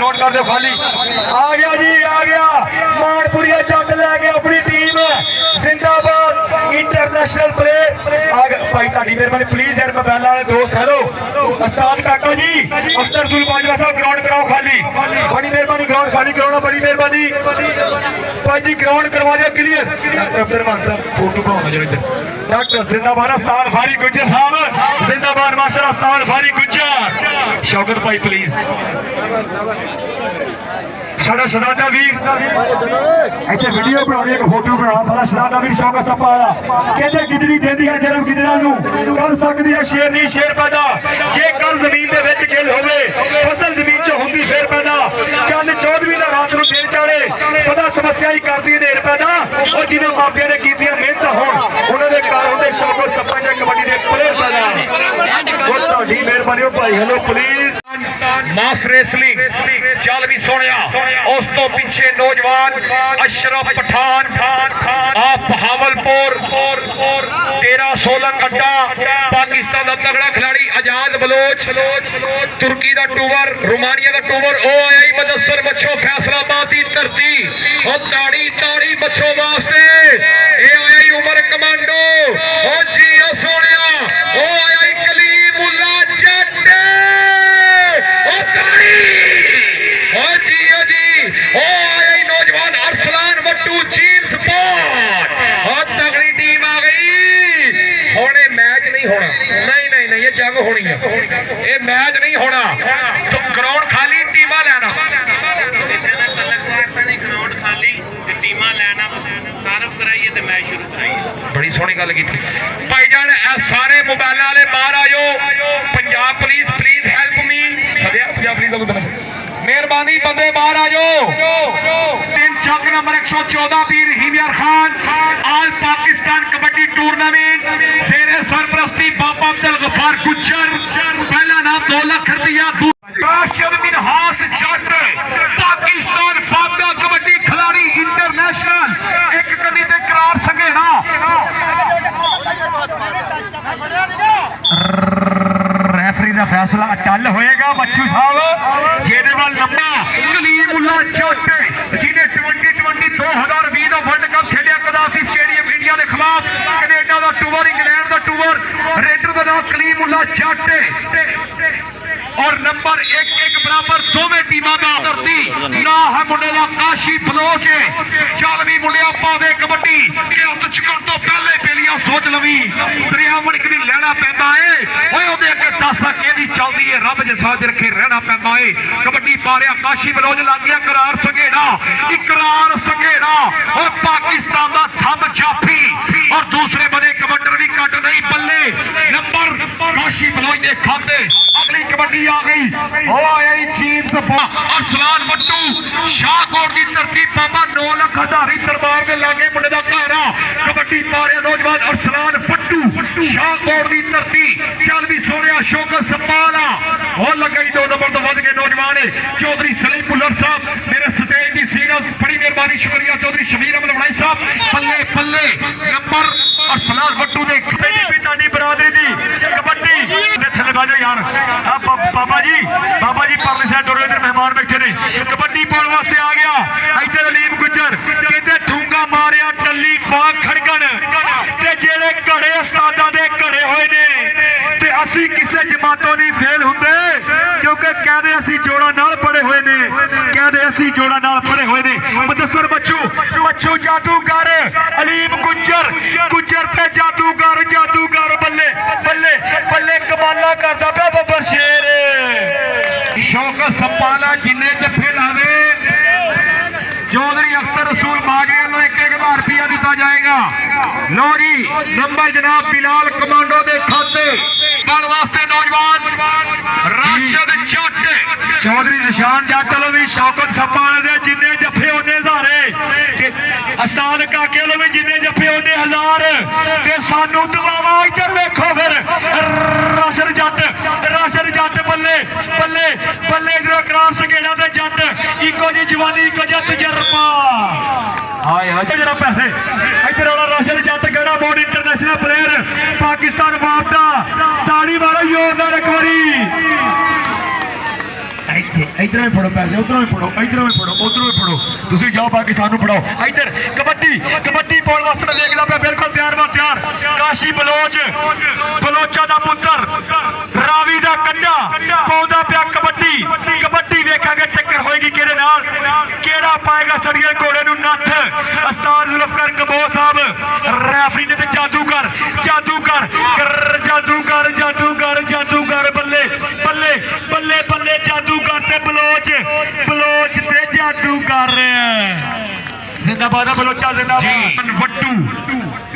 Ground कर दो खाली। आ गया जी, आ गया मानपुरिया जट लैके अपनी टीम जिंदाबाद इंटरनेशनल प्ले। आ गया भाई, ताड़ी मेहरबानी प्लीज यार मोबाइल वाले दोस्त। हेलो उस्ताद काका जी, अख्तर रसूल बाजवा साहब ग्राउंड कराओ खाली, बड़ी मेहरबानी ग्राउंड खाली कराना, बड़ी मेहरबानी भाई जी, ग्राउंड करवा दिया क्लियर। डॉक्टर अब्दुलरहमान साहब फोटो बनाओ जरा इधर। डॉक्टर जिंदाबाद उस्ताद फारी गुज्जर साहब जिंदाबाद, माशाल्लाह उस्ताद फारी गुज्जर। शौकत भाई प्लीज साडा शहजादा वीर इतने वीडियो बनानी, एक फोटो बनाना। साडा शहजादा वीर शौकत सप्पा वाला कहते गिदड़ी देंदी है जन्म गिदड़ा नूं, कर सकदी है शेर नहीं शेर पैदा। जे कर जमीन दे विच गिल होवे फसल जमीन च हुंदी फेर पैदा। चंद 14वीं दा रात नूं दिन चाड़े सदा समस्या ही करदी ढेर पैदा। और जिन्हां मापियां ने कीतियां मेहनत होण उन्हां दे घर हुंदे शौकत सप्पा जे कबड्डी दे प्लेयर पैदा। वो तुहाडी मेहरबानी भाई। हेलो प्लीज मास रेसलिंग चल भी सुनिया। उस तो पीछे नौजवान अशरफ पठान आप बहावलपुर 13-16 अड्डा पाकिस्तान का तगड़ा खिलाड़ी आजाद बलोच तुर्की का टूवर रोमानिया का टूवर ओ आया ही मदसर बच्चों फैसलाबाद की धरती और ताड़ी ताड़ी बच्चों वास्ते ए आया ही उमर कमांडो ओ जी ओ सोनिया ओ आया ही कलीमुल्ला जट ओ ताड़ी ओ जी ओ जी ओ आया ही नौजवान अरसलान वट्टू चीन स्पॉट और तगड़ी टीम आ गई। होने मैच नहीं होना, नहीं नहीं नहीं ये जंग होनी है, ये मैच नहीं होना। तो ग्राउंड खाली टीमा लेना, ग्राउंड खाली टीमा लेना, तारफ कराइए तो मैच शुरू कराइए। बड़ी सोहनी गल की भाईजान। सारे मोबाइल वाले बाहर आ जाओ। Punjab police please help me. Sadiya Punjab police मेहरबानी बंदे बाहर आ जाओ। तीन चक नंबर 114 पीर रहीम यार खान आल पाकिस्तान कबड्डी टूर्नामेंट जेरे सरपरस्ती बाबा अब्दुल गफार गुज्जर। पहला नाम 2 लाख रुपया। राशिद मिनहास जट पाकिस्तान फाबड़ा कबड्डी खिलाड़ी इंटरनेशनल एक कनी ते करार संघेना। रेफरी का फैसला टल होएगा बच्चू साहब। जेदे वाल लंबा कलीमुल्ला जट जिन्हें 2020 2020 का वर्ल्ड कप खेलिया कदाफी स्टेडियम इंडिया के खिलाफ, कनेडा का टूर इंग्लैंड का टूर, रेडर का नाम कलीमुल्ला जट और नंबर 1-1 बराबर दोवें टीमां दा धरती ना है मुंडे दा काशी बलोच। चालवी मुंडिया पावे कबड्डी के हथ चुकण तो पहले पेलियां सोच लवी दरियावण कदी लेना पैंदा है। ओए ओदे अगे 10 केदी चलदी है रब जे साज रखे रहना पैंदा है। कबड्डी पा रहा काशी बलोच लग गया करार संघेड़ा, इकरार संघेड़ा और पाकिस्तान दा थंब जाफी और दूसरे बने कबड्डर भी कट नहीं बल्ले नंबर काशी बलोच दे खाते। अगली कबड्डी आ गई ओ आया ही चीन सफा अरसलान वट्टू शाहकोट की धरती बाबा 9 लाख हजारी दरबार के लागे मुंडे दा घर आ। कबड्डी पा रहा नौजवान अरसलान वट्टू शाहकोट की धरती। चल भी सोनिया शौकत सपाला और लगा 2 नंबर तो वध के नौजवान है चौधरी सलीम बुल्लर साहब मेरे स्टेज की सीनियर बड़ी मेहरबानी शुक्रिया चौधरी शबीर अहमद वड़ाई साहब। पल्ले पल्ले नंबर अरसलान वट्टू दे पितानी बरादरी दी कबड्डी थले बाजो यार। बाबा जी परले साइड टोरो इधर मेहमान बैठे ने कबड्डी पाउण वास्ते आ गया। इधर अलीम गुज्जर कहते ठूंगा मारिया टल्ली बाग खड़कन ते जेड़े घड़े उस्तादां दे घड़े होए ने ते असी किसे जमातों नहीं फेल हुंदे क्योंकि कहदे असी जोड़ा नाल पड़े हुए ने, कहदे असी जोड़ा नाल पड़े हुए ने। मुदस्सर बच्चू जादूगर अलीम गुज्जर ते जादूगर बल्ले बल्ले बल्ले कमाला करदा पिया बब्बर शेर। शौकत सपाला जिन्ने जफे लावे चौधरी अख्तर रसूल बाजवे लो 1-1000 रुपया दिता जाएगा। लो जी नंबर जनाब बिलाल कमांडो दे खाते बन वास्ते नौजवान राशिद जट चौधरी निशान जट लो भी शौकत सपाले दे जिन्ने जफे ओने हजारे अस्ताद काके लो भी जिन्ने जफे ओने हजार ते सानू दबावा। इधर देखो फिर राशिद जट बल्ले बल्ले बल्ले इधर करार संघेड़ा ते जट इको जी जवानी इको जी तजर्बा। जरा पैसे इधर वाला राशिद जट गड़ा बोर्ड इंटरनेशनल प्लेयर पाकिस्तान वापदा ताड़ी मारो जोरदार एक बारी। इधरों भी फड़ो पैसे, उधरों भी फड़ो, इधरों भी फड़ो, उधरों भी फड़ो, तुसी जाओ बाकी सानू फड़ाओ। इधर कबड्डी कबड्डी पाउण वास्ते मैं देखदा पिया बिल्कुल तैयार बा तैयार। काशी बलोच बलोचा दा पुत्तर रावी दा कंडा पाउंदा पिया कबड्डी। कबड्डी वेखांगे टक्कर होएगी किहदे नाल, किहड़ा पाएगा सड़िए घोड़े नूं नत्थ। उस्ताद जुल्फकार कबो साहब रेफरी ने ते जादूगर जादूगर जादूगर जादूगर जादूगर बल्ले बल्ले बल्ले बल्ले जादूगर ते बलोच बलोच ते जादूगर। जिंदाबाद बलोचा जिंदाबाद। वट्टू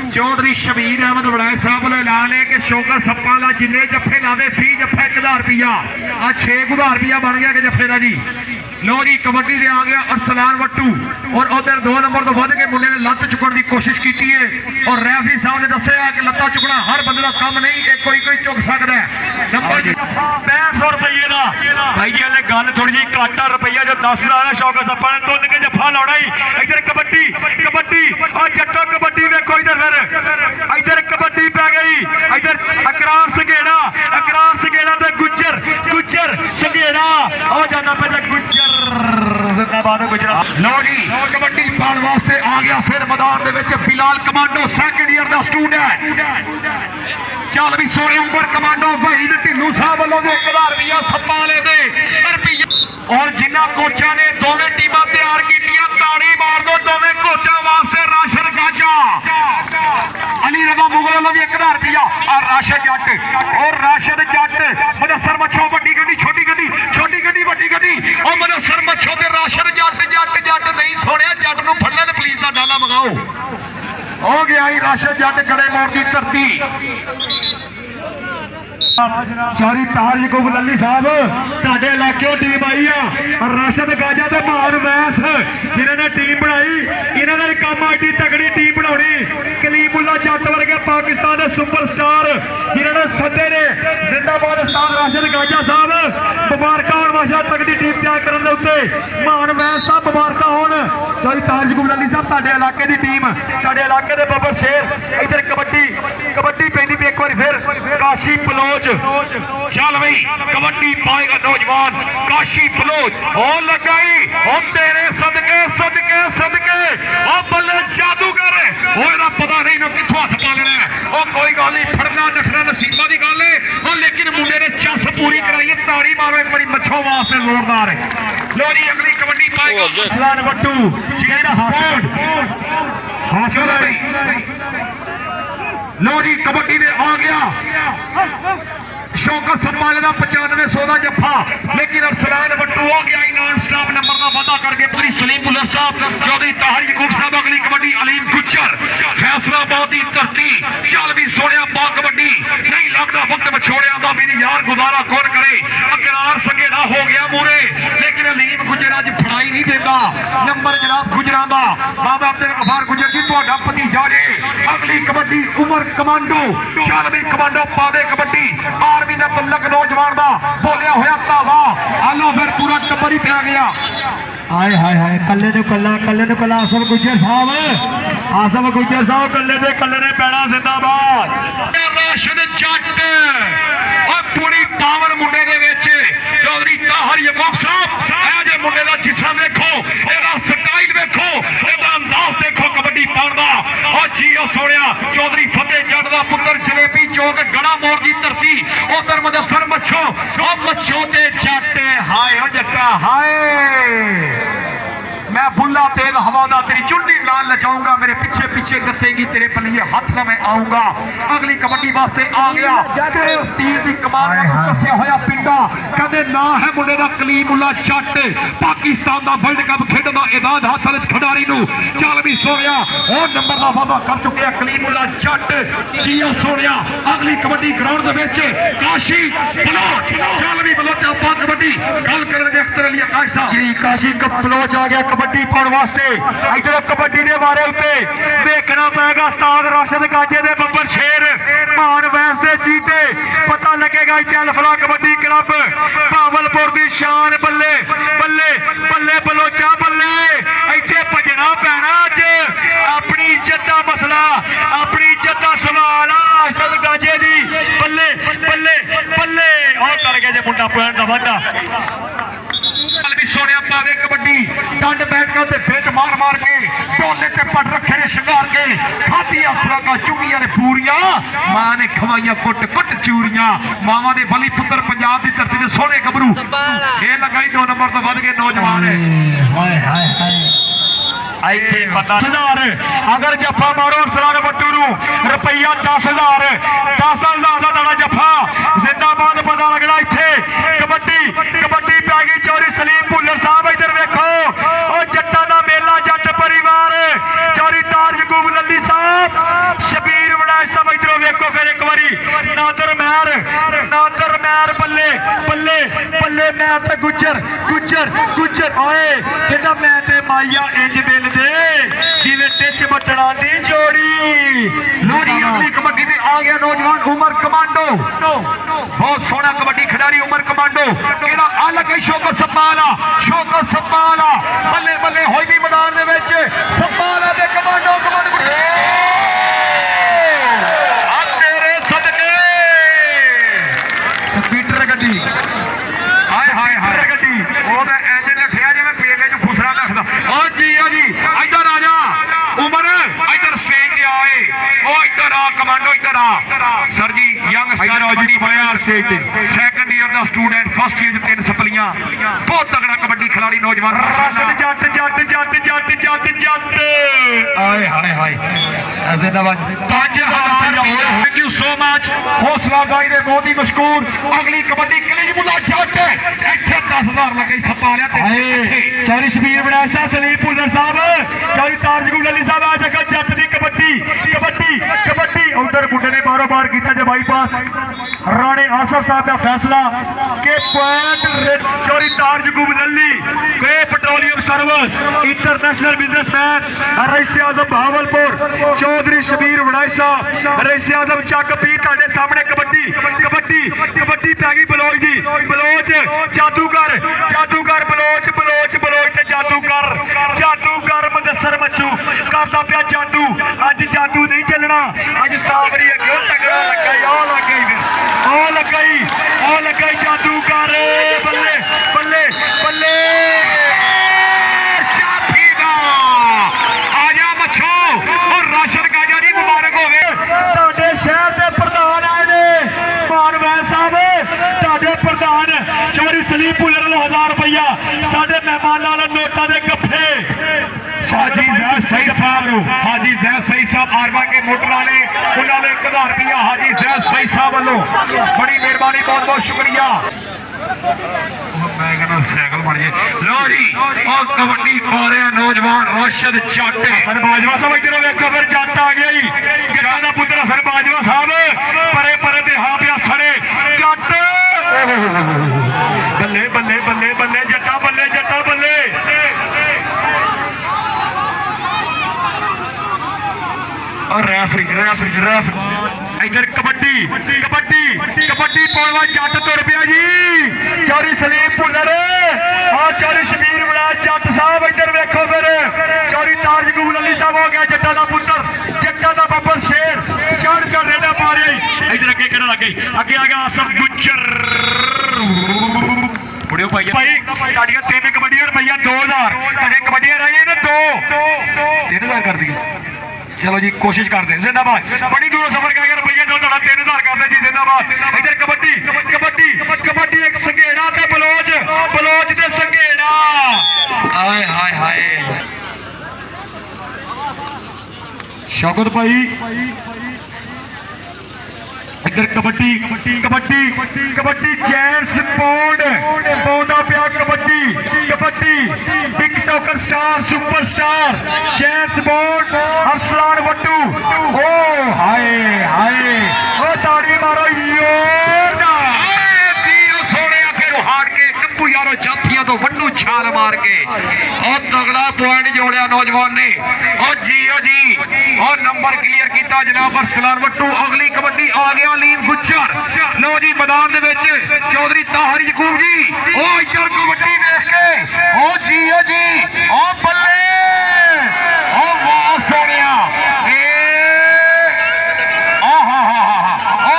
चौधरी शबीर अहमद वड़ैल साहब ने ऐलान है कि शौकत सप्पा ला जिन्ने जफ्फे लावे फी जफ्फा 1000 रुपया आ 6000 रुपया बन गया कि जफ्फे का जी। लो जी कबड्डी दे आ गया अरसलान वट्टू और उधर 2 नंबर तो वध के मुंडे ने लत्त चुकण की कोशिश की है और रेफरी साहब ने दस्या कि लत्ता चुकना हर बंदे का काम नहीं, एक कोई कोई चुक सकता है। नंबर 6500 रुपये का भाई जी हले गल थोड़ी जी घट आ रुपया जो 10,000 शौकत सप्पा ने तुंद के जफ्फा लाउणा ही। इधर कबड्डी कबड्डी आ जट्टो कबड्डी वेखो इधर फिर इधर कबड्डी पै गई। इधर अकरार संघेड़ा ते गुज्जर गुज्जर संघेड़ा हो जाना पे गुज्जर जिंदाबाद गुजरात। लो जी कबड्डी पाउण वास्ते आ गया फिर मैदान दे विच बिलाल कमांडो सैकंड ईयर दा स्टूडेंट। चल भी सोने उमर कमांडो वहीद ढिल्लू साहब वालों 1000 रुपया सप्पा ले दे रुपया। और जिन्ना कोचा ने दोवें टीमां तैयार कीतियां ताड़ी मार दो दोवें कोचां वास्ते। राशन गाजा अली रजा मुगल वालों भी 1000 रुपया और राशन जट और राशन जट मुदस्सर मच्छो वड्डी गड्डी छोटी गड्डी वड्डी गड्डी और मुदस्सर मच्छो ते राशन जट जट जट नहीं सोनिया जट नूं फड़ ले पुलिस दा डाला मंगाओ। हो गया ही राशन जट गड़े मोड़ की धरती। चौधरी तार यकूब लल्ली साहब तुहाडे इलाके टीम आई आ राशद गाजा ते मान वैस जिन्होंने टीम बनाई इन्हों ने काम एडी तगड़ी टीम बनानी। कलीमुल्ला जट वर्गे पाकिस्तान के सुपरस्टार जिन्होंने सदे ने जिंदाबाद उस्ताद राशद गाजा साहब मुबारक होण माशा तगड़ी टीम तैयार करने उत्ते मान वैस साहब मुबारक होण। चौधरी तार यकूब लल्ली साहब तुहाडे इलाके की टीम तुहाडे इलाके के बब्बर शेर। इधर कबड्डी कबड्डी पैंदी भी एक बार फिर काशी बलोच। चल भाई कबड्डी पाएगा नौजवान काशी बलोच और लगाई और तेरे सदके सदके सदके और बल्ले जादूगर ओए पता नहीं ना किथों हथ पा लेना है। और कोई गल नहीं फड़ना नखना नसीबा की गल है और लेकिन मुंडे ने चस पूरी कराई है। ताड़ी मारो एक बारी मच्छों वास्ते जोरदार है। लो जी अगली कबड्डी पाएगा अरसलान वट्टू हासिल है। लो जी कबड्डी में आ गया शौकत सम्मान का 9500 का जफा लेकिन अरसलान वट्टू हो गया नॉन स्टॉप नंबर का वादा करके पूरी सलीम बुलर साहब चौधरी ताहिर यकूब साहब अगली कबड्डी अलीम गुज्जर फैसलाबाद की धरती। चल भी सोनिया पा कबड्डी नहीं लगता वक्त में छोड़िया का भी यार गुजारा कौन करे। अकरार संघेड़ा हो गया मूरे लेकिन अलीम गुज्जर अज फड़ाई नहीं देता। नंबर जनाब गुजरा का बाबा अब्दुल गफार गुज्जर जी तुहाडा भतीजा जे। अगली कबड्डी उमर कमांडो चल भी कमांडो पा दे कबड्डी आर्मी ने तलक नौजवान का बोलिया होया धावा आलो फिर पूरा टब्बर ही पै गया। हाय हाय हाय कल्ले नु कल्ला आसफ गुज्जर साहब कल्ले ने पैना जिंदाबाद। राशन जट और पूरी पावर मुंडे दे विच चौधरी ताहिर यकूब साहब ए जे मुंडे दा जिस्म देखो एदा स्टाइल देखो एदा अंदाज देखो कबड्डी पाउंदा और जी ओ सोनिया चौधरी फतेह जट दा पुत्र जलेबी चौक गड़ा मोड़ दी धरती उधर मुदस्सर मच्छो और मच्छो ते जट हाय ओ जट्टा हाय। मैं बुल्ला तेज हवादा तेरी चुन्नी लाल लजाऊंगा मेरे पीछे पीछे दसेगी तेरे पलिए हाथ ना मैं आऊंगा। अगली कबड्डी वास्ते आ गया ते उस तीर दी कमान में कसिया होया पिंडा कदे ना है मुंडे दा कलीमुल्ला जट पाकिस्तान दा वर्ल्ड कप खेडदा इबाद हासिल खिडारी नु। चल भी सोनिया और नंबर दा वादा कर चुके कलीमुल्ला जट जी ओ सोनिया। अगली कबड्डी ग्राउंड दे विच काशी बलोच चल भी बलोच पा कबड्डी गल करन दे अख्तर अली आकाश साहब जी काशी बलोच आ गया कबड्डी पाउण वास्ते। इधर कबड्डी के बारे उत्ते देखना पेगा उस्ताद राशिद गाजे दे बब्बर शेर मान वैस दे जीते पता लगेगा इत्थे अलफला कबड्डी क्लब भावलपुर की शान बल्ले बल्ले बल्ले बलोचा बल्ले इत्थे भजना पैना अज अपनी इज्जत का मसला अपनी इज्जत का सवाल राशिद गाजे दी बल्ले बल्ले बल्ले और कर गए जे मुंडा पैन का वादा नंबा दे कबड्डी डंड बैठकर ते फिट मार मार के डोले ते पट रखे ने शिंगार के खादी अथरा का चुंगियां ने पूरियां मां ने खवाइयां कुट कुट चूरियां मावा दे बली पुत्र पंजाब दी धरती दे सोहने गबरू ये लगाई 2 नंबर तो वध गए नौजवान है हाय हाय हाय इथे पता 10,000 अगर जफा मारो अरसलान बट्टू नू रुपया 10,000 10,000 का दाना जफा जिंदाबाद पता लगना इथे कबड्डी कबड्डी पै गई चौरी सलीम भुल्लर साहब इधर वेखो ओ जट्टा दा मेला जट परिवार चौरी तार यकूब लल्ली साहब शबीर वड़ैच साहब इधरों वेखो फिर एक बारी नादर महर बल्ले बल्ले बल्ले मैं ते गुज्जर गुज्जर गुज्जर ओए कहंदा मैं ते माइया इंज बिल दे जिवें टिच बटड़ा दी जोड़ी लोरी अगली कबड्डी ते आ गया नौजवान उमर कमांडो बहुत सोहना कबड्डी खिडारी उमर कमांडो केड़ा अलग है शौकत सपाला बल्ले बल्ले होई भी मैदान दे विच सपाला दे कमांडो आ तेरे सदके स्पीटर गड्डी हाय हाय हाय गड्डी ओदा इंज नठिया जिवें पेले च खुसरा लखदा ओ जी इधर आ जा उमर इधर स्टेज ते आए ओ इधर आ कमांडो इधर आ सर जी यंग स्टार जी बनया स्टेज ते सेकंड ईयर दा स्टूडेंट फर्स्ट ईयर 3 सपलियां बहुत तगड़ा कबड्डी खिलाड़ी नौजवान राशिद जट हाय हाय हाय जिंदाबाद 5000 थैंक यू सो मच हौसला अफजाई दे बहुत ही मशहूर अगली कबड्डी कलीमुल्ला जट इथे 10,000 लगे सपा लिया ते चौरी शबीर वड़ैच साहब सलीम भुल्लर साहब चौरी तारजगुल अली साहब आ देखो जट दी कबड्डी कबड्डी कबड्डी उधर मुंडे ने बारो बार किया जे बाईपास राणे आसफ साहब का फैसला के पॉइंट चौरी तारजगुल अली के petroleum service international businessman rice आजम भावलपुर चौधरी शबीर वड़ैच साहब रईस आजम चक पी ਤੁਹਾਡੇ सामने कबड्डी कबड्डी कबड्डी पै गई बलोच दी बलोच जादूगर बलोच ते जादूगर मुदस्सर मच्छू करदा पिया जादू अज जादू नहीं चलना अज सावरी अगे तगड़ा लगा जादूगर बल्ले बल्ले बल्ले चाफी दा आजा मच्छो और राशन गाजा दी मुबारक होवे ਤੁਹਾਡੇ शहर दे प्रधान आए ने मानवैन साहब ਤੁਹਾਡੇ प्रधान चौरी सलीम भुल्लर 1000 रुपया साडे मेहमानां वाले नोटां दे गफ्फे हाजी जैद सही साहब आरवा के मोटर वाले उन्होंने 1000 रुपया हाजी जैद सही साहब वालों बड़ी मेहरबानी बहुत बहुत शुक्रिया मैं कहना साइकिल बन गए लो जी और कबड्डी पा रहे नौजवान राशिद जट हसन बाजवा साहब इधर वेखो फिर जट आ गया जटा का पुत्र हसन बाजवा साहब परे परे ते हाँ पिया सड़े जट बल्ले बल्ले बल्ले बल्ले जटा बल्ले और रेफरी इधर कबड्डी पौड़वा जट तुर पिया जी चौरी सलीम भुल्लर चौरी शबीर वड़ैच जट साहब इधर वेखो फिर चौरी तारजगुल अली साहब हो गया जट्टा दा पुत्र जट्टा दा बब्बर शेर चढ़ रेडा पा रही इधर अगे केड़ा लगे अगे आ गया आसफ गुज्जर मुड़ियो भाई ताड़ियां 3 कबड्डियां रुपया 2000 कदे कबड्डियां रह गई ने 3000 कर दी चलो जी कोशिश करते हैं जिंदाबाद बड़ी दूरों सफर करके रुपया जो 3000 करते जी जिंदाबाद इधर कबड्डी एक संघेड़ा ते बलोच ते संघेड़ा हाय हाय हाय शौकत भाई इधर कबड्डी जेंट्स बोर्ड पौधा पिया kabaddi tiktoker star superstar gents board Arsalan Battu ओ हाय ओ ताड़ी मारो यारो जाफिया तो वड्डू छाल मार के और तगड़ा पॉइंट जोड़िया नौजवान ने और जी और नंबर क्लियर किया जनाब अरसलान बट्टू अगली कबड्डी आ गया लीन गुज्जर लो जी मैदान दे विच चौधरी ताहर यकूब जी ओ इधर कबड्डी देख के ओ जी ओ बल्ले ओ वाह सोनिया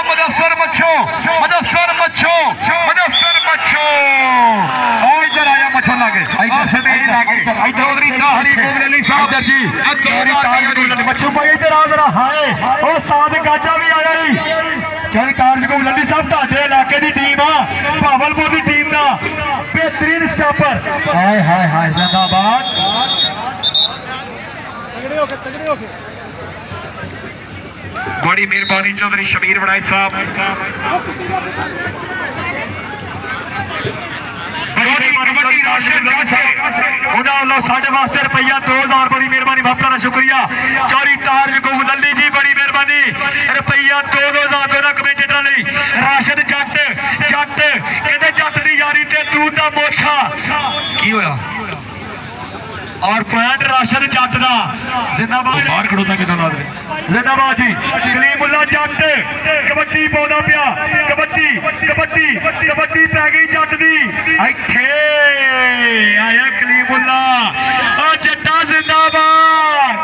मुदस्सर मच्छो इधर आया मच्छो लागे स्टेज लागे चौधरी ताहरी कोमल अली साहब जी चौधरी ताज कोमल मच्छू भाई इधर आ जरा हाय ओ उस्ताद गाजा भी आया ही चौधरी ताज कोमल अली साहब ਤੁਹਾਡੇ ਇਲਾਕੇ ਦੀ ਟੀਮ ਆ ਭਾਵਲਪੁਰ ਦੀ ਟੀਮ ਦਾ बेहतरीन स्टॉपर हाय हाय हाय जिंदाबाद तगड़े होके बड़ी मेहरबानी चौधरी शबीर बनाई साहब साढ़े वास्ते रुपया 2000 बड़ी मेहरबानी भक्तों का शुक्रिया चौधरी ताज कोमल अली जी बड़ी मेहरबानी रुपया 2000 कमेंटेटर राशिद जट जट कहते जट की यारी ते दूध का मोछा की होया और पॉइंट राशिद जट का जिंदाबाद बाहर खड़ोता कितना ना जिंदाबाद जी कलीमुल्ला जट कबड्डी पाउंदा पिया कबड्डी कबड्डी कबड्डी पै गई जट दी इत्थे आया कलीमुल्ला ओ जट्टा जिंदाबाद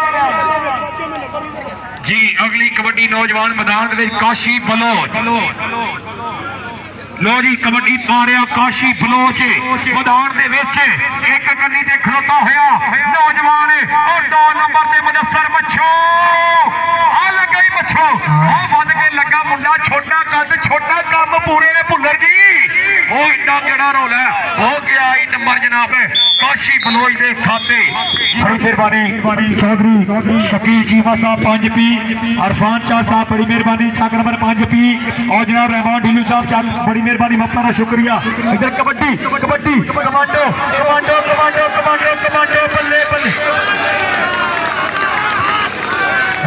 जी अगली कबड्डी नौजवान मैदान दे काशी बलोच लो जी कबड्डी पा रहा काशी बलोच मैदान दे विच एक कन्नी ते खलोता होया नौजवान और 2 नंबर ते मुदस्सर मच्छो आ लगा ही मच्छो आ वध के लगा मुंडा छोटा कद छोटा काम पूरे ने भुल्लर जी ओ इतना केड़ा रोल है हो गया ही नंबर जनाब काशी बलोच दे खाते बड़ी मेहरबानी चौधरी शकील चीमा साहब 5 पी अरफान शाह साहब बड़ी मेहरबानी चक नंबर 5 पी और जनाब रहमान ढिल्लू साहब चक बड़ी मेहरबानी मफ्ता का शुक्रिया इधर kabaddi kabaddi commando commando commando commando commando बल्ले बल्ले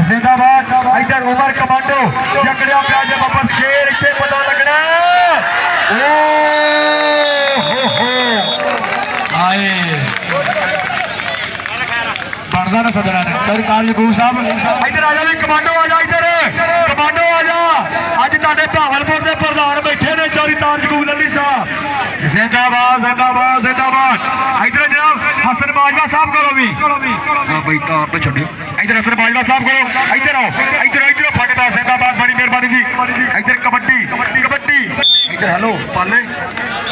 जिंदाबाद इधर उमर कमांडो जकड़िया पे आज बबर शेर इतने पता लगना ओ हो आए बनदा ना सदरा ने सरकार गुरु साहब इधर आ जा कमांडो आ जा इधर कमांडो आ जा आज ਤੁਹਾਡੇ ਭਾਵਲਪੁਰ ਦੇ ਪ੍ਰਧਾਨ ਬੈਠੇ ਨੇ ਚੌਧਰੀ ਤਾਜ ਕੋਮਲ ਅਲੀ ਸਾਹਿਬ ਜ਼ਿੰਦਾਬਾਦ ਜ਼ਿੰਦਾਬਾਦ ਜ਼ਿੰਦਾਬਾਦ ਇਧਰ ਜਨਾਬ ਹਸਨ ਬਾਜਵਾ ਸਾਹਿਬ ਕੋਲੋਂ ਵੀ ਹਾਂ ਬਈ ਤਾਰ ਤੇ ਛੱਡਿਓ ਇਧਰ ਹਸਨ ਬਾਜਵਾ ਸਾਹਿਬ ਕੋਲੋਂ ਇਧਰ ਆਓ ਇਧਰ ਫਟਦਾ ਜ਼ਿੰਦਾਬਾਦ ਬੜੀ ਮਿਹਰਬਾਨੀ ਜੀ ਇਧਰ ਕਬੱਡੀ ਕਬੱਡੀ ਇਧਰ ਹੈਲੋ ਪਾਲੇ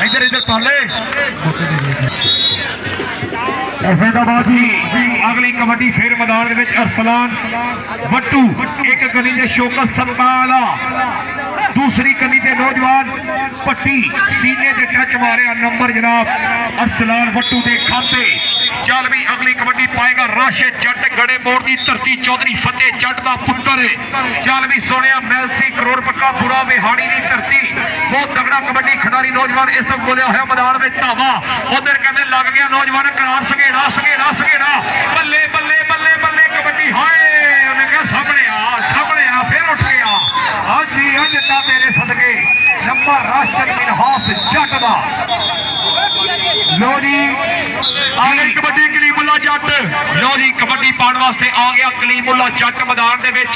ਇਧਰ ਪਾਲੇ फैजाबाद जी अगली कबड्डी फिर मैदान में अरसलान वट्टू एक कनी ने शौकत संभाला दूसरी कनी से नौजवान पट्टी सीने से टच मारे नंबर जनाब अरसलान वट्टू के खाते चल भी अगली कबड्डी पाएगा राशिद जट गड़े मोड़ की धरती चौधरी फतेह जट का पुत्र चल भी सोने मैलसी करोड़ पक्का बुरा विहाड़ी की धरती बहुत तगड़ा कबड्डी खिडारी नौजवान इस वक्त बोलिया हुआ मैदान में धावा उधर कहते लग गया नौजवान करार सगेड़ा सगेड़ा सगेड़ा बल्ले बल्ले बल्ले बल्ले कबड्डी हाय उन्हें कहा सामने आ फिर उठ गया हाँ जी अजता तेरे सदके नंबर राशिद मिनहास जट का लो जी कबड्डी कलीमुल्ला जट लो जी कबड्डी पाने वास्ते आ गया कलीमुल्ला जट मैदान दे विच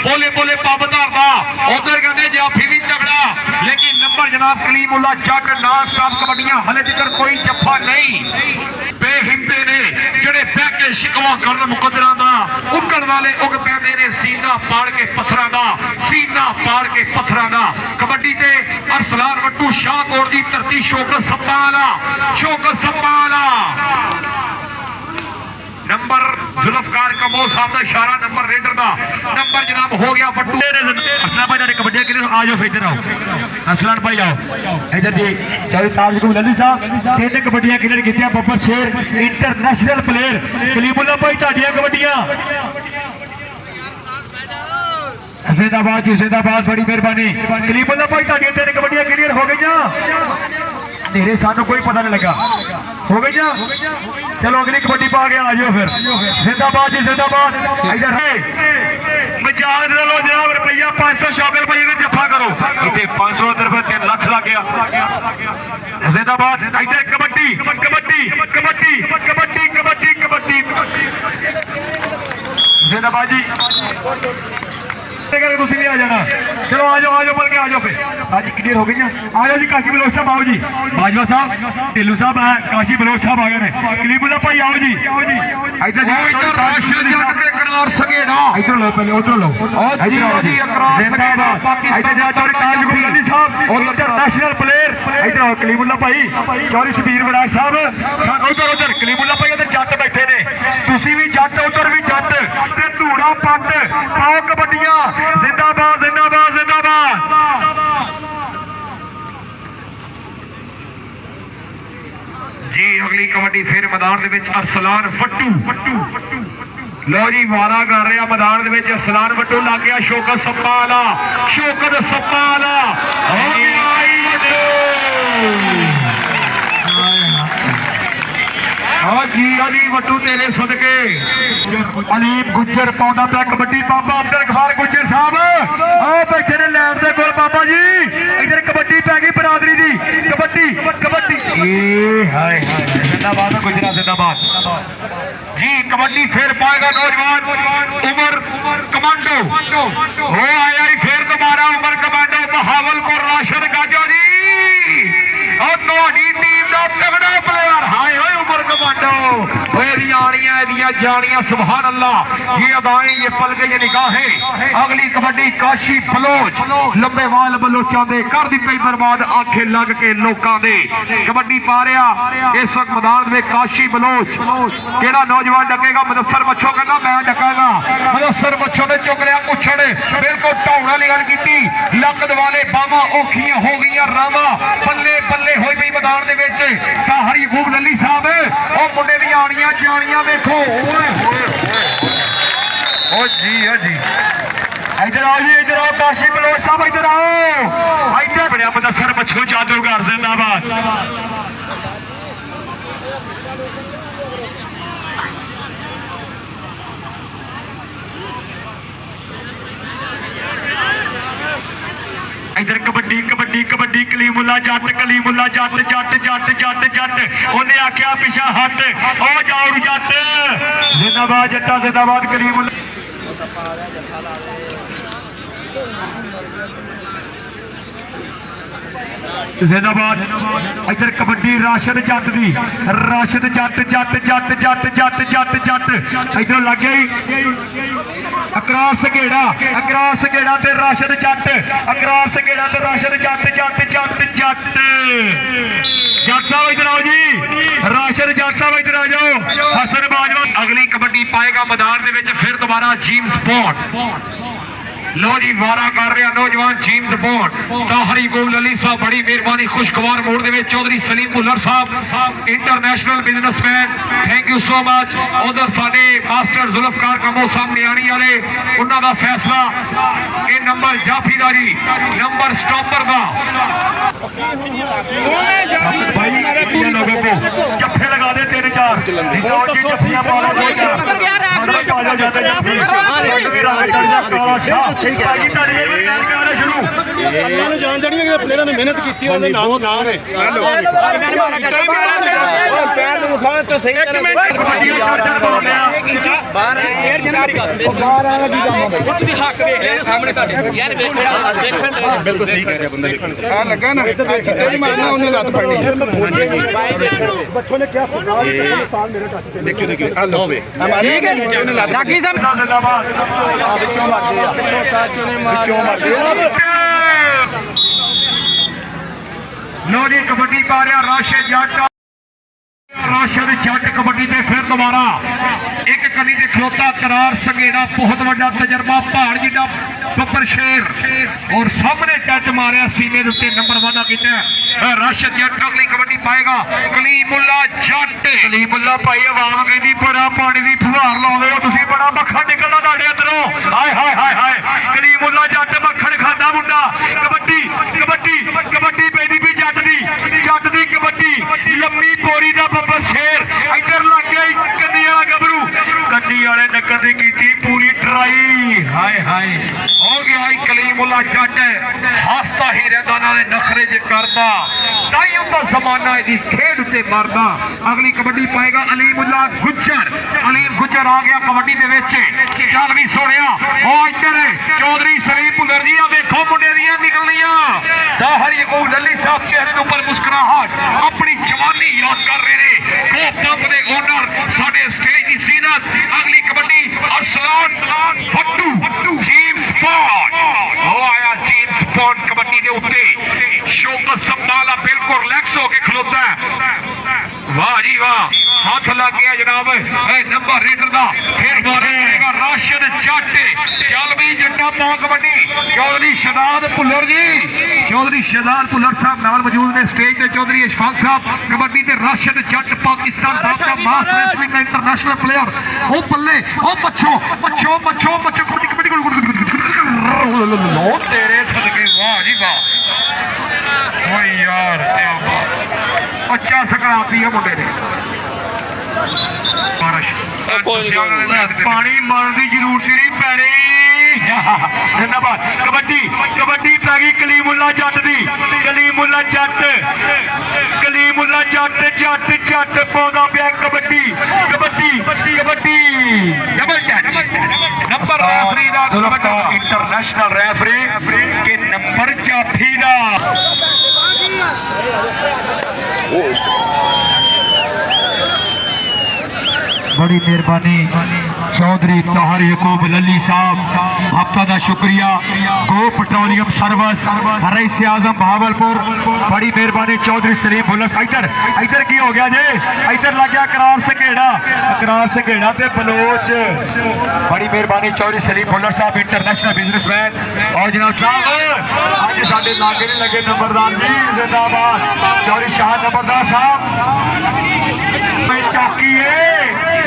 बोले बोले पब धरदा उधर कहते जाफी भी तगड़ा लेकिन नंबर जनाब कलीमुल्ला जट नॉन स्टॉप कबड्डियां हले तक कोई जफा नहीं बेहिम्मते ने जड़े बह के शिकवा करन मुकदरा दा उगण वाले उग पैंदे ने सीना पाड़ के पत्थरां दा सीना पाड़ के पत्थरां दा कबड्डी ते अरसलान वट्टू शाहकोट दी धरती शौकत संभाला नंबर जुल्फकार कमो साहब का इशारा नंबर रेडर का नंबर जनाब हो गया वट्टू असलान भाई तेरे कबड्डी के लिए आ जाओ इधर आओ असलान भाई आओ इधर जी चौधरी ताज कोमल अली साहब 3 कबड्डियां क्लियर कीतियां बब्बर शेर इंटरनेशनल प्लेयर कलीमुल्ला भाई ताड़ियां कबड्डियां जिंदाबाद जी जिंदाबाद बड़ी मेहरबानी कलीमुल्ला भाई ताड़ियां 3 कबड्डियां क्लियर हो गई अंधेरे सानू कोई पता नहीं लगा हो गई ना चलो अगली कबड्डी पा गया आ जाओ फिर जिंदाबाद जी जिंदाबाद इधर मजाक लो जनाब रुपया 500 शौक रुपये का जफा करो इतने 500 रुपये 3 लाख लग गया जिंदाबाद इधर कबड्डी कबड्डी कबड्डी कबड्डी कबड्डी कबड्डी जिंदाबाद जी कुछ नहीं आ जाना चलो आ जाओ बल्कि आ जाओ फिर हाँ जी क्लियर हो गई ना आ जाओ जी काशी बलोच साहब आओ जी बाजवा साहब ढिल्लू साहब है काशी बलोच साहब आ गए ने कलीमुल्ला भाई आओ जी इधर राशिद जट के कनार सगेड़ा इधर लो पहले उधर लो जी अकरार सगेड़ा इधर जा चौरी ताज गुलाली साहब और इंटरनेशनल प्लेयर इधर आओ कलीमुल्ला भाई चौरी शबीर बड़ा साहब उधर उधर कलीमुल्ला भाई उधर जट बैठे ने तुसी भी जट उधर भी जट ते धूड़ा पट पाओ कबड्डियां जिंदाबाद जिंदाबाद जिंदाबाद जी अगली कबड्डी फिर मैदान दे विच अरसलान फट्टू लो जी वारा कर रहा मैदान दे विच अरसलान फट्टू लग गया शौकत सप्पा वाला हो गया आई वट्टू हाँ जी अली वट्टू तेरे सदके अलीम गुज्जर पाउंदा पे कबड्डी बाबा अब्दुल गफार गुज्जर साहब आ बैठे ने लैंड दे कोल बाबा जी इधर कबड्डी पै गई बरादरी दी कबड्डी ए हाय जिंदाबाद गुजरात जिंदाबाद जी कबड्डी फिर पाएगा नौजवान उमर कमांडो वो आया ही फिर दोबारा उमर कमांडो बहावलपुर राशन गाजो जी और तुम्हारी टीम का तगड़ा प्लेयर हाय होए उमर कमांडो जानिया सुभान अल्लाह ये अदाएं ये पल गई निगाहें अगली कबड्डी काशी बलोच लंबे वाल बलोचां दे कर दिते बर्बाद आंखें लग के लोकां दे कबड्डी पा रहा इस वक्त मैदान में काशी बलोच केड़ा नौजवान डकेगा मुदस्सर मच्छो कहना मैं डकागा मुदस्सर मच्छो ने चुक लिया कुछड़ बिल्कुल ढाउण वाली गल कीती लक दवाले बावां औखियां हो गईयां रावां बल्ले बल्ले होई पई मैदान दे विच ताहरी खूब लल्ली साहब ओ मुंडे दी आणियां जाणियां देखो ओ जी इधर आओ काशी बलोच साहब इधर आओ इधर बड़ा मुदस्सर मच्छो जादूगर जिंदाबाद इधर कबड्डी कलीमुल्ला जट उन्हें आख्या पिछा हट ओ जाओ जट जिंदाबाद जट्टा जिंदाबाद कलीमुल्ला जिंदाबाद इधर कबड्डी राशिद जट इधर लग गई अकरार सगेड़ा ते राशिद जट जट साहब इधर आओ जी राशिद जट साहब इधर आ जाओ हसन बाजवा अगली कबड्डी पाएगा मैदान दे विच फिर दोबारा जीम स्पोर्ट लो जी वारा कर रहा नौजवान जीम स्पोर्ट ताहरी गोल अली साहब बड़ी मेहरबानी खुशगवार मोड़ दे विच चौधरी सलीम भुल्लर साहब international businessman thank you so much उधर साडे मास्टर जुल्फकार कमो साहब नियाणी वाले उन्हां दा फैसला ये नंबर जाफीदारी नंबर स्टॉपर दा भाई लोगों को जफ्फे लगा दे 3-4 जफ्फियां पा लो जान जानिए प्लेयर ने मेहनत की नाम है बिल्कुल सही कह रहे बंदा लगा ना मारना उन्हें लत पड़नी बच्चों ने क्या देखिए लो जी कबड्डी पा रहा राशिद जट कबड्डी पे फिर दोबारा एक कली ने खलोता करार सगेड़ा बहुत बड़ा तजर्बा पहाड़ जिड्डा बब्बर शेर और सामने जट मारिया सीने उत्ते नंबर 1 किया राशिद जट अगली कबड्डी पाएगा कलीमुल्ला भाई आवाम कहती बड़ा पानी की फुहार लाउंदे हो तुसीं बड़ा मक्खन निकलदा तुहाडे अंदरों हाय कलीमुल्ला जट मक्खन खाता मुंडा कबड्डी पैदी भी जट दी कबड्डी लम्मी पोरी दा बब्बर शेर इधर लग गया कन्नी वाला गबरू कन्नी वाले नक्कर दी कीती पूरी ट्राई हाय हाय हो गया ही कलीमुल्ला जट हसता ही रहता ना नखरे जे करता ताइयों का जमाना इहदी खेड उत्ते मरदा। अगली कबड्डी पाएगा अलीमुल्ला गुज्जर। अलीम गुज्जर आ गया कबड्डी दे विच। चल भी सोहणिया ओ इधर चौधरी सलीम भुल्लर जी आ देखो मुंडे दियां निकलनियां ताहर यकूब लल्ली साहब चेहरे दे ऊपर मुस्कुराहट अपनी जवानी याद कर रहे ने। दो पंप दे ओनर साडे स्टेज दी सीनत। अगली कबड्डी असलान फट्टू जेम्स बॉन्ड ओ आया जेम्स बॉन्ड कबड्डी दे उत्ते शौकत संभाला बिल्कुल रिलैक्स होके खलोता है। वाह जी वाह हाथ लग गया जनाब नंबर रेडर दा। फिर मारेगा राशिद जट। चल भी जट्टा पा कबड्डी चौधरी शहजाद भुल्लर जी। चौधरी शहजाद भुल्लर साहब नाल मौजूद ने स्टेज ते। चौधरी इशफाक साहब कबड्डी ते राशिद जट पाकिस्तान का मास रेसलिंग का इंटरनेशनल प्लेयर। ओ बल्ले ओ पछो पछो पछो पछो कबड्डी लो तेरे सदके वाह जी वाह। ओ यार क्या बात अच्छा सकराती है मुंडे ने। पानी मारन की जरूरत ही नहीं पैनी। धन्यवाद। कबड्डी कबड्डी पै गई कलीमुल्ला जट दी। कलीमुल्ला जट कलीमुल्ला जट जट जट पाउंदा पिया kabaddi kabaddi kabaddi double touch number referee दा जुल्फकार इंटरनेशनल रेफरी के नंबर जाफी दा। बड़ी मेहरबानी चौधरी ताहर यकूब लल्ली साहब हफ्ता का शुक्रिया। गो पेट्रोलियम सर्विस रईस आजम बहावलपुर बड़ी मेहरबानी चौधरी सलीम भुल्लर। इधर इधर की हो गया जे इधर लग गया करार सघेड़ा ते बलोच। बड़ी मेहरबानी चौधरी सलीम भुल्लर साहब इंटरनेशनल बिजनेसमैन। और जनाब अज साडे लागे नहीं लगे नंबरदार जी जिंदाबाद चौधरी शाह नंबरदार साहब चौकी है